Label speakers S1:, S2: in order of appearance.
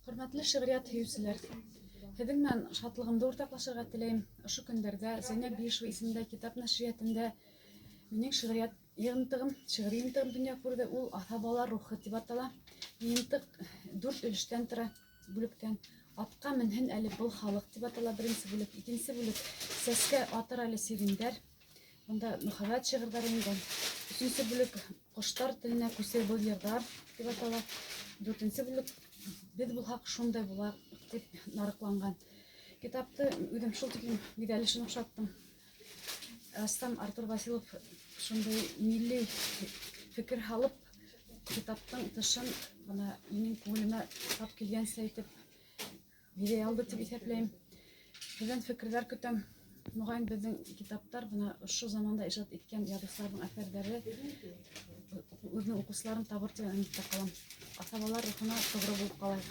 S1: Hörmәтле шигърият һөйүселәр, һеҙҙең менән шатлығымды уртаҡлашырға теләйем. Ошо көндәрҙә Зәйнәб Биишева исемендә китап нәшриәтендә минең шиғриәт йыйынтығым, шиғри йыйынтығым донъя күрҙе. Ул «Аҫа-бала рухы» тип атала. Йыйынтыҡ 4 өлөштән тора, бүлектән. «Атҡа менһен әле был халыҡ» тип атала беренсе бүлек. Икенсе бүлек «Сәскә атыр әле сирендәр». Бында мөхәббәт шиғырҙары ингән. Өсөнсө бүлек «Ҡоштар теленә күсер был йырҙар» тип атала. Дүртенсе бүлек «Беҙ булһаҡ шундай булаҡ» тип нарыҡланған. Китапты үҙем шул тиклем биҙәлешен оҡшаттым. Рәссам Артур Василов шундай милли фекер һалып, китаптың тышын бына минең күңелемә тап килгәнсә итеп бирә алды тип иҫәпләйем. Һеҙҙән фекерҙәр көтәм. Моғайын беҙҙең китаптар бына ошо заманда ижад иткән яҙыусыларҙың әҫәрҙәре үҙенең уҡыусыларын табыр тигән өмөттә ҡалам. Аҫа-бала рухына тоғро булып ҡалайыҡ.